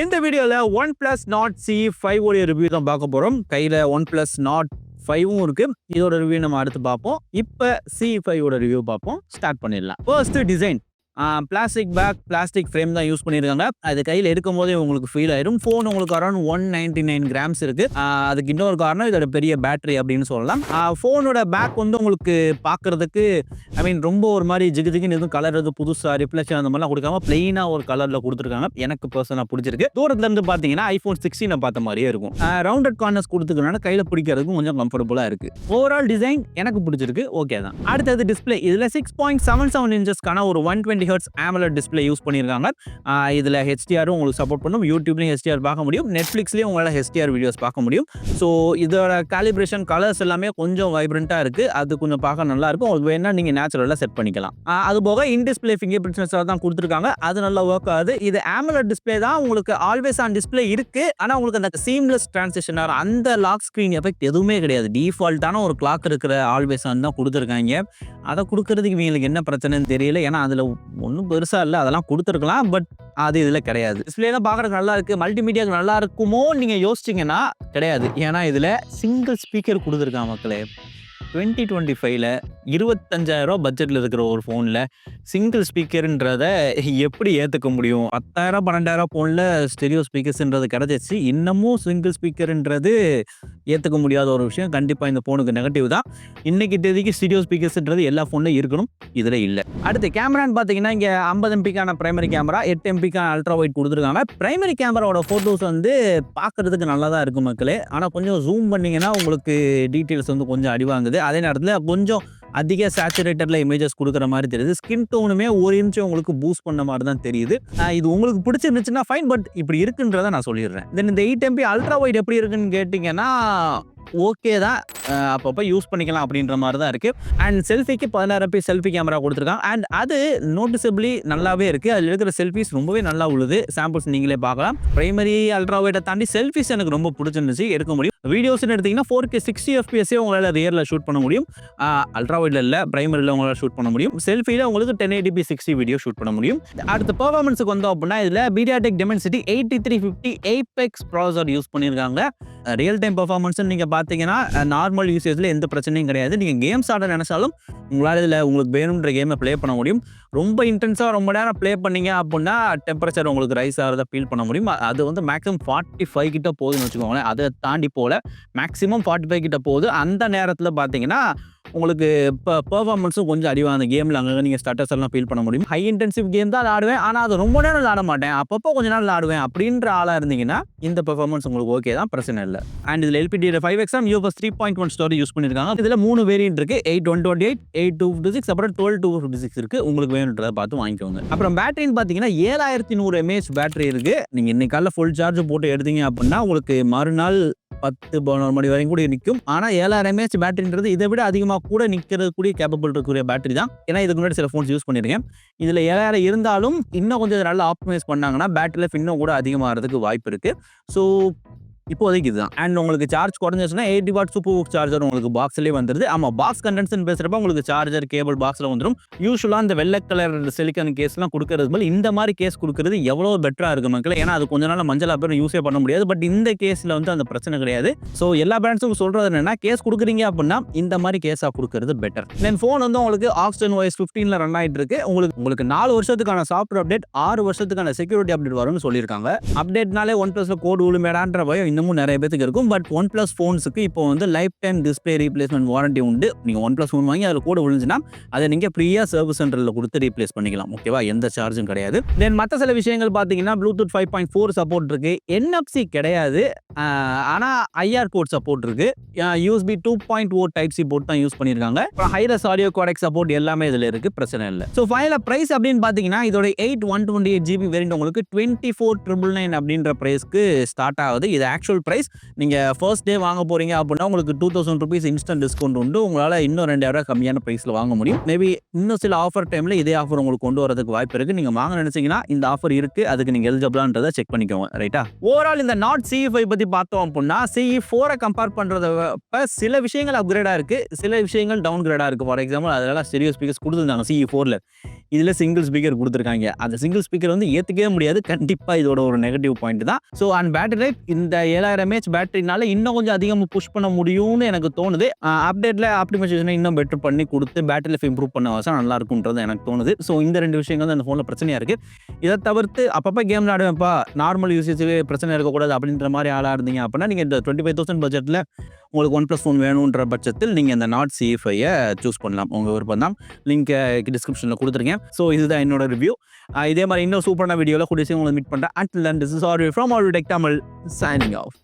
இந்த வீடியோல OnePlus Nord CE5 உடைய ரிவ்யூ தான் பார்க்க போறோம். கையில OnePlus Nord 5 இருக்கு. இதோட ரிவ்யூ நம்ம அடுத்து பார்ப்போம். இப்ப CE5 ஓட ரிவ்யூ பார்ப்போம். ஸ்டார்ட் பண்ணிடலாம். First design. Plastic back, plastic frame தான் யூஸ் பண்ணியிருக்காங்க. அது கையில் எடுக்கும் போதே உங்களுக்கு ஃபீல் ஆயிரும். ஃபோன் உங்களுக்கு அரௌண்ட் 199 கிராம்ஸ் இருக்கு. அதுக்கு இன்னொரு காரணம் இதோட பெரிய பேட்டரி அப்படின்னு சொல்லலாம். ஃபோனோட பேக் வந்து உங்களுக்கு பார்க்கறதுக்கு ரொம்ப ஒரு மாதிரி ஜிகுன்னு எதுவும் கலர் எதுவும் புதுசாக ரிஃப்ளெக்ஷன் அந்த மாதிரிலாம் கொடுக்காம பிளெயினா ஒரு கலர்ல கொடுத்துருக்காங்க. எனக்கு பர்சனலாக பிடிச்சிருக்கு. தூரத்துல இருந்து பார்த்தீங்கன்னா iPhone 16 பார்த்த மாதிரியே இருக்கும். ரவுண்டட் கார்னர்ஸ் கொடுத்துக்கனால கையில் பிடிக்கிறதுக்கும் கொஞ்சம் கம்ஃபர்டபுளாக இருக்கு. ஓவரால் டிசைன் எனக்கு பிடிச்சிருக்கு. ஓகே தான். அடுத்தது டிஸ்பிளே. இதுல 6.77 இன்ச்சஸ்க்கான ஒரு 120 Hz AMOLED டிஸ்பிளே யூஸ் பண்ணியிருக்காங்க. இதுல HDR உங்களுக்கு சப்போர்ட் பண்ணும். யூடியூப்லயும் HDR பார்க்க முடியும். நெட்ஃபிளிக்ஸ்லயும் உங்களால HDR வீடியோஸ் பார்க்க முடியும். ஸோ இதோட காலிப்ரேஷன் கலர்ஸ் எல்லாமே கொஞ்சம் வைப்ரண்டா இருக்கு. அது கொஞ்சம் பார்க்க நல்லா இருக்கும். உங்களுக்கு வேணா நீங்க நேச்சுரலா செட் பண்ணிக்கலாம். அது போக in display finger print sensor தான் கொடுத்துருக்காங்க. அது நல்லா ஒர்க் ஆகுது. இது AMOLED டிஸ்பிளே தான். உங்களுக்கு ஆல்வேஸ் ஆன் டிஸ்பிளே இருக்கு. ஆனா உங்களுக்கு அந்த சீம்லெஸ் டிரான்சிஷன் அந்த லாக் ஸ்கிரீன் எஃபெக்ட் எதுவுமே கிடையாது. டிஃபால்ட்டான ஒரு கிளாக் இருக்கிற ஆல்வேஸ் ஆன் தான் கொடுத்துருக்காங்க. அதை கொடுக்கறதுக்கு இவங்களுக்கு என்ன பிரச்சனைன்னு தெரியல. ஏன்னா அதுல ஒன்றும் பெருசா இல்லை, அதெல்லாம் கொடுத்துருக்கலாம். பட் அது இதுல கிடையாது. டிஸ்பிளேலாம் பார்க்கறதுக்கு நல்லா இருக்கு. மல்டிமீடியாவுக்கு நல்லா இருக்குமோ நீங்க யோசிச்சிங்கன்னா கிடையாது. ஏன்னா இதுல சிங்கிள் ஸ்பீக்கர் கொடுத்துருக்காங்க மக்களே. 2025ல 25,000 பட்ஜெட்ல இருக்கிற ஒரு ஃபோனில் சிங்கிள் ஸ்பீக்கர்ன்றத எப்படி ஏற்றுக்க முடியும்? 10,000 12,000 ஃபோனில் ஸ்டெரியோ ஸ்பீக்கர்ஸ்ன்றது கிடைச்சிச்சு. இன்னமும் சிங்கிள் ஸ்பீக்கர்ன்றது ஏற்றுக்க முடியாத ஒரு விஷயம். கண்டிப்பாக இந்த ஃபோனுக்கு நெகட்டிவ் தான். இன்னைக்கு தேதிக்கு ஸ்டெரியோ ஸ்பீக்கர்ஸ்ன்றது எல்லா ஃபோன்லையும் இருக்கணும், இதில் இல்லை. அடுத்து கேமரான்னு பார்த்தீங்கன்னா இங்கே 50 MPக்கான பிரைமரி கேமரா, 8 MPக்கான அல்ட்ரா வைட் கொடுத்துருக்காங்க. பிரைமரி கேமராவோட ஃபோட்டோஸ் வந்து பார்க்கறதுக்கு நல்லா தான் இருக்கும் மக்களே. ஆனால் கொஞ்சம் ஜூம் பண்ணிங்கன்னா உங்களுக்கு டீட்டெயில்ஸ் வந்து கொஞ்சம் அடிவாங்குது. அதே நேரத்தில் கொஞ்சம் அதிக சேச்சுரேட்டட்ல இமேஜஸ் கொடுக்குற மாதிரி தெரியுது. ஸ்கின் டோனுமே 1 இன்ச் உங்களுக்கு பூஸ்ட் பண்ண மாதிரி தான் தெரியுது. இது உங்களுக்கு பிடிச்சிருந்துச்சுன்னா ஃபைன், பட் இப்படி இருக்குன்றதை நான் சொல்லிடுறேன். தென் இந்த 8 MP அல்ட்ரா வைட் எப்படி இருக்குன்னு கேட்டிங்கன்னா ஓகே தான், அப்பப்போ யூஸ் பண்ணிக்கலாம் அப்படின்ற மாதிரி தான் இருக்குது. அண்ட் செல்ஃபிக்கு 16 MP செல்ஃபி கேமரா கொடுத்துருக்காங்க. அண்ட் அது நோட்டிசபிளி நல்லாவே இருக்குது. அதில் இருக்கிற செல்ஃபிஸ் ரொம்பவே நல்லா உள்ளது. சாம்பிள்ஸ் நீங்களே பார்க்கலாம். பிரைமரி அல்ட்ரா வைட்டை தாண்டி செல்ஃபிஸ் எனக்கு ரொம்ப பிடிச்சிருந்துச்சு, எடுக்க முடியும். வீடியோஸ்ன்னு எடுத்திங்கன்னா 4K 60 FPS உங்களால் ரியரில் ஷூட் பண்ண முடியும். அல்ட்ரா வைட்டில் இல்லை, பிரைமரியில் உங்களால் ஷூட் பண்ண முடியும். செல்ஃபியில் உங்களுக்கு 1080p 60 வீடியோ ஷூட் பண்ண முடியும். அடுத்த பெர்ஃபார்மன்ஸுக்கு வந்தோம் அப்படின்னா இதில் MediaTek Dimensity 8350 Apex processor use பண்ணியிருக்காங்க. ரியல் டைம் பெர்ஃபார்மன்ஸ்னு நீங்கள் பார்த்தீங்கன்னா நார்மல் யூசேஜில் எந்த பிரச்சனையும் கிடையாது. நீங்கள் கேம்ஸ் ஆட நினைச்சாலும் உங்களால் இதில் உங்களுக்கு வேணுன்ற கேமை ப்ளே பண்ண முடியும். ரொம்ப இன்டென்ஸாக ரொம்ப நேரம் ப்ளே பண்ணீங்க அப்படின்னா டெம்பரேச்சர் உங்களுக்கு ரைஸ் ஆகிறத ஃபீல் பண்ண முடியும். அது வந்து மேக்ஸிமம் 45 கிட்ட போகுதுன்னு வச்சுக்கோங்களேன். அதை தாண்டி போல மேக்ஸிமம் 45 கிட்ட போகுது. அந்த நேரத்தில் பார்த்தீங்கன்னா உங்களுக்கு இப்போ பெர்ஃபார்மன்ஸும் கொஞ்சம் அடிவான கேமில் அங்கே நீங்கள் ஸ்டேட்டஸ் எல்லாம் ஃபீல் பண்ண முடியும். ஹை இன்டென்சிவ் கேம் தான் ஆடுவேன், ஆனால் அது ரொம்ப நேரம் ஆட மாட்டேன், அப்பப்போ கொஞ்ச நாள் ஆடுவேன் அப்படின்ற ஆளாக இருந்தீங்கன்னா இந்த பெர்ஃபார்மன்ஸ் உங்களுக்கு ஓகே தான், பிரச்சனை இல்லை. அண்ட் இதில் LPDDR5X UFS 3.1 ஸ்டோரேஜ் யூஸ் பண்ணியிருக்காங்க. இதில் 3 வேரியன்ட் இருக்கு. 8/128, 8/256, அப்புறம் 12/256 இருக்கு. உங்களுக்கு வேணுன்றதை பார்த்து வாங்கிக்கோங்க. அப்புறம் பேட்டரின்னு பார்த்தீங்கன்னா 7100 mAh பேட்டரி இருக்கு. நீங்கள் இன்னைக்கு காலையில் ஃபுல் சார்ஜ் போட்டு எடுத்தீங்க அப்படின்னா உங்களுக்கு மறுநாள் 10-11 மணி வரைக்கும் கூட நிற்கும். ஆனால் 7000 mAh பேட்டரின்றது இதை விட அதிகமாக கூட நிற்கிறது கூடிய கேப்பபிள் இருக்கக்கூடிய பேட்டரி தான். ஏன்னா இதுக்கு முன்னாடி சில ஃபோன்ஸ் யூஸ் பண்ணியிருக்கேன். இதில் 7000 இருந்தாலும் இன்னும் கொஞ்சம் நல்லா ஆப்டிமைஸ் பண்ணாங்கன்னா பேட்டரி லைஃப் இன்னும் கூட அதிகமாகிறதுக்கு வாய்ப்பு இருக்குது. ஸோ இப்போதைக்கு இதுதான். அண்ட் உங்களுக்கு சார்ஜ் குறைஞ்சிச்சுன்னா 80 வாட் சூப்பர் சார்ஜர் உங்களுக்கு பாக்ஸ்லேயே வந்துருது. ஆமாம், பாக்ஸ் கண்டென்ட்ஸ்னு பேசுகிறப்ப உங்களுக்கு சார்ஜர் கேபிள் பாக்ஸில் வந்துடும். யூஸ்வலாக இந்த வெள்ளை கலர் சிலிக்கன் கேஸ்லாம் கொடுக்கறது போல் இந்த மாதிரி கேஸ் கொடுக்கறது எவ்வளோ பெட்டராக இருக்குது மக்கள். ஏன்னா அது கொஞ்ச நாள் மஞ்சள் பேர் யூஸே பண்ண முடியாது. பட் இந்த கேஸில் வந்து அந்த பிரச்சனை கிடையாது. ஸோ எல்லா பிராண்ட்ஸும் சொல்கிறது என்னன்னா கேஸ் கொடுக்குறீங்க அப்படின்னா இந்த மாதிரி கேஸாக கொடுக்கறது பெட்டர். தென் ஃபோன் வந்து உங்களுக்கு OS 15 ரன் ஆகிட்டு இருக்கு. உங்களுக்கு 4 வருஷத்துக்கான சாஃப்ட்வேர் அப்டேட், 6 வருஷத்துக்கான செக்யூரிட்டி அப்டேட் வரும்னு சொல்லியிருக்காங்க. அப்டேட்னாலே OnePlusல கோடு உளுமேடான்ற பயம் இன்னமும் நிறைய பேருக்கு இருக்கும். பட் OnePlus ஃபோன்ஸுக்கு இப்போ வந்து life time display replacement warranty உண்டு. நீங்கள் OnePlus ஃபோன் வாங்கி அதில் கூட விழுந்துச்சுன்னா அதை நீங்கள் ஃப்ரீயாக சர்வீஸ் சென்டரில் கொடுத்து ரீப்ளேஸ் பண்ணிக்கலாம். ஓகேவா, எந்த சார்ஜும் கிடையாது. தென் மற்ற சில விஷயங்கள் பார்த்தீங்கன்னா Bluetooth 5.4 சப்போர்ட் இருக்கு. NFC கிடையாது, ஆனால் IR போர்ட் சப்போர்ட் இருக்கு. USB 2.0 Type C போர்ட் தான் யூஸ் பண்ணியிருக்காங்க. அப்புறம் ஹைரஸ் ஆடியோ கோடெக் சப்போர்ட் எல்லாமே இதில் இருக்கு, பிரச்சனை இல்லை. ஸோ ஃபைனல் ப்ரைஸ் அப்படின்னு பார்த்தீங்கன்னா இதோட 8/128 GB வேரியன்ட் உங்களுக்கு 24,999 அப்படின்ற ப்ரைஸ்க்கு ஸ்டார்ட் ஆகுது. இது ஆக்சுவல் ப்ரைஸ். நீங்கள் ஃபர்ஸ்ட் டே வாங்க போகிறீங்க அப்படின்னா உங்களுக்கு ₹2000 இன்ஸ்டன்ட் டிஸ்கவுண்ட் உண்டு. உங்களால் இன்னும் ₹2000 கம்மியான ப்ரைஸில் வாங்க முடியும். மேபி இன்னும் சில ஆஃபர் டைமில் இதே ஆஃபர் உங்களுக்கு கொண்டு வரதுக்கு வாய்ப்பு இருக்குது. நீங்கள் வாங்க நினச்சிங்கன்னா இந்த ஆஃபர் இருக்குது, அதுக்கு நீங்கள் எலிஜிபிளான்றதை செக் பண்ணிக்கோங்க. ரைட்டா? ஓவரால் இந்த நாட் CE5 பற்றி பார்த்தோம் அப்படின்னா CE4 கம்பேர் பண்ணுறத சில விஷயங்கள் அப்கிரேடாக இருக்குது, சில விஷயங்கள் டவுன் கிரேடாக இருக்குது. ஃபார் எக்ஸாம்பிள் அதெல்லாம் ஸ்டெரியோ ஸ்பீக்கர்ஸ் கொடுத்துருந்தாங்க CE4ல. இதில் சிங்கிள் ஸ்பீக்கர் கொடுத்துருக்காங்க. அந்த சிங்கிள் ஸ்பீக்கர் வந்து ஏற்றுக்கவே முடியாது. கண்டிப்பாக இதோட ஒரு நெகட்டிவ் பாயிண்ட் தான். ஸோ அண்ட் பேட்டரி லைஃப் இந்த 7000 mAh பேட்டரினால இன்னும் கொஞ்சம் அதிகமாக புஷ் பண்ண முடியும்னு எனக்கு தோணுது. அப்டேட்டில் ஆப்டிமைசேஷனை இன்னும் பெட்டர் பண்ணி கொடுத்து பேட்டரி லைஃப் இம்ப்ரூவ் பண்ண வசம் நல்லா இருக்கும்ன்றது எனக்கு தோணுது. ஸோ இந்த 2 விஷயங்கள் தான் அந்த ஃபோனில் பிரச்சனையாக இருக்குது. இதை தவிர்த்து அப்பப்போ கேம் விளையாடுவேன்ப்பா, நார்மல் யூசேஜுக்கு பிரச்சனை இருக்கக்கூடாது அப்படின்ற மாதிரி ஆளாக இருந்தீங்க அப்படின்னா நீங்கள் இந்த 25,000 பட்ஜெட்டில் உங்களுக்கு OnePlus ஃபோன் வேணுன்ற பட்சத்தில் நீங்கள் இந்த நாட் CE5 சூஸ் பண்ணலாம். உங்கள் விருப்பம் தான். லிங்க் டிஸ்கிரிப்ஷனில் கொடுத்துருக்கேன். ஸோ இதுதான் என்னோட ரிவ்யூ. இதே மாதிரி இன்னும் சூப்பரான வீடியோவில் கூடிய உங்களை மீட் பண்ணுறேன். Until then, this is Audrey from Audrey Tech Tamil signing off.